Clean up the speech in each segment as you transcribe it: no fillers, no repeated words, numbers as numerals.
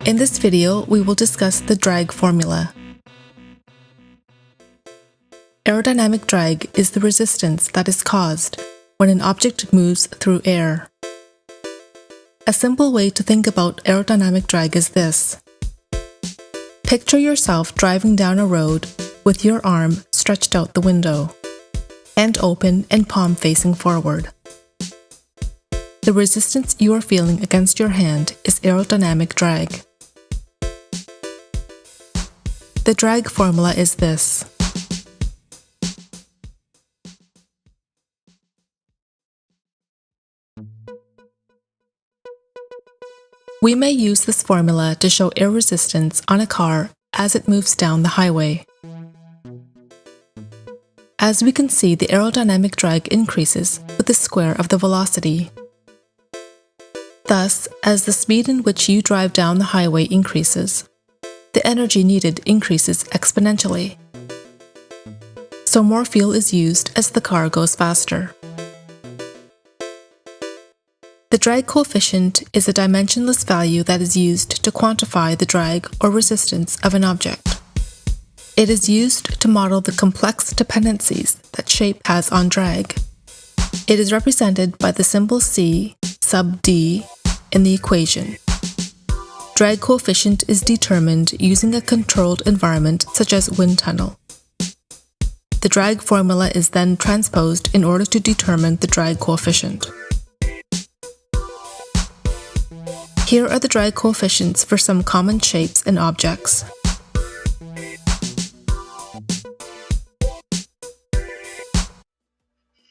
In this video, we will discuss the drag formula. Aerodynamic drag is the resistance that is caused when an object moves through air. A simple way to think about aerodynamic drag is this. Picture yourself driving down a road with your arm stretched out the window, hand open and palm facing forward. The resistance you are feeling against your hand is aerodynamic drag. The drag formula is this. We may use this formula to show air resistance on a car as it moves down the highway. As we can see, the aerodynamic drag increases with the square of the velocity. Thus, as the speed in which you drive down the highway increases, the energy needed increases exponentially. So more fuel is used as the car goes faster. The drag coefficient is a dimensionless value that is used to quantify the drag or resistance of an object. It is used to model the complex dependencies that shape has on drag. It is represented by the symbol C sub d in the equation. Drag coefficient is determined using a controlled environment such as wind tunnel. The drag formula is then transposed in order to determine the drag coefficient. Here are the drag coefficients for some common shapes and objects.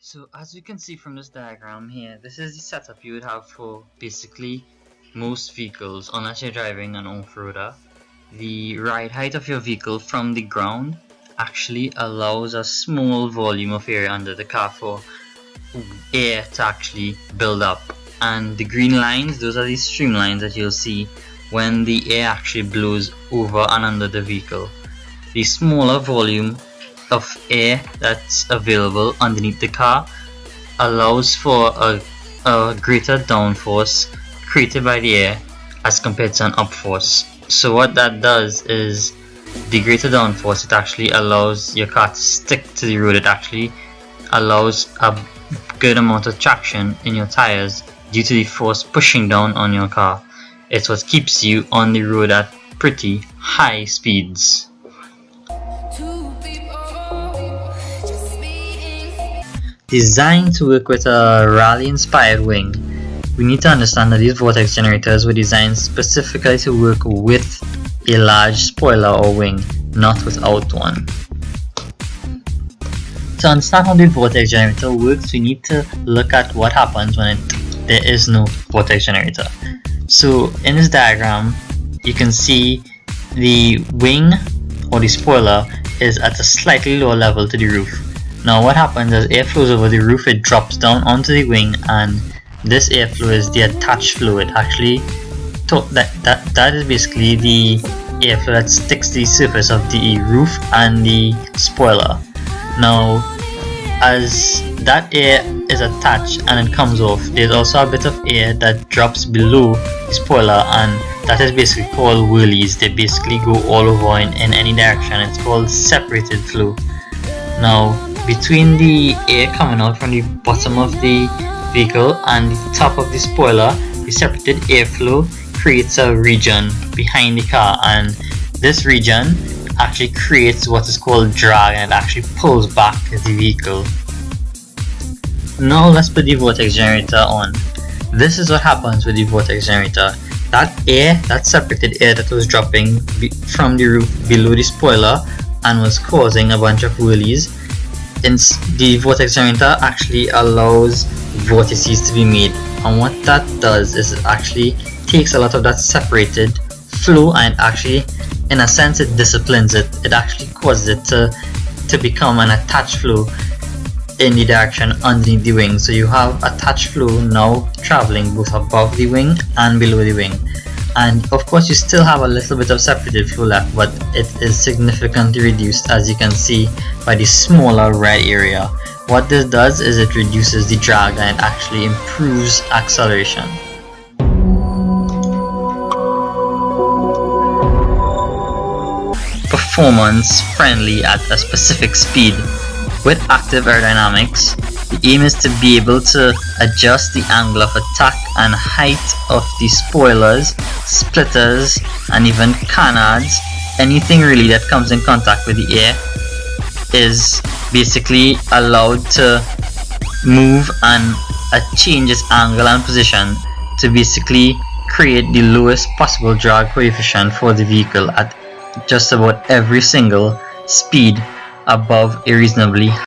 So as you can see from this diagram here, this is the setup you would have for basically most vehicles unless you're driving an off-roader. The ride height of your vehicle from the ground actually allows a small volume of area under the car for air to actually build up. And the green lines, those are the streamlines that you'll see when the air actually blows over and under the vehicle. The smaller volume of air that's available underneath the car allows for a greater downforce created by the air as compared to an upforce. So what that does is the greater downforce, it actually allows your car to stick to the road. It actually allows a good amount of traction in your tires due to the force pushing down on your car. It's what keeps you on the road at pretty high speeds. Designed to work with a rally-inspired wing, we need to understand that these vortex generators were designed specifically to work with a large spoiler or wing, not without one. To understand how the vortex generator works, we need to look at what happens when there is no vortex generator. So in this diagram, you can see the wing or the spoiler is at a slightly lower level to the roof. Now what happens as air flows over the roof, it drops down onto the wing, and this airflow is the attached fluid. Actually, that is basically the airflow that sticks to the surface of the roof and the spoiler. Now, as that air is attached and it comes off, there's also a bit of air that drops below the spoiler, and that is basically called whirlies. They basically go all over in any direction. It's called separated flow. Now, between the air coming out from the bottom of the vehicle and the top of the spoiler, the separated airflow creates a region behind the car, and this region actually creates what is called drag, and it actually pulls back the vehicle. Now let's put the vortex generator on. This is what happens with the vortex generator. That air, that separated air that was dropping from the roof below the spoiler and was causing a bunch of whirlies, the vortex generator actually allows vortices to be made, and what that does is it actually takes a lot of that separated flow and actually, in a sense, it disciplines it. It actually causes it to become an attached flow in the direction underneath the wing. So you have attached flow now traveling both above the wing and below the wing. And of course you still have a little bit of separated flow left, but it is significantly reduced, as you can see by the smaller red area. What this does is it reduces the drag and it actually improves acceleration. performance friendly at a specific speed. With active aerodynamics, the aim is to be able to adjust the angle of attack and height of the spoilers, splitters, and even canards. Anything really that comes in contact with the air is basically allowed to move and change its angle and position to basically create the lowest possible drag coefficient for the vehicle at just about every single speed above a reasonably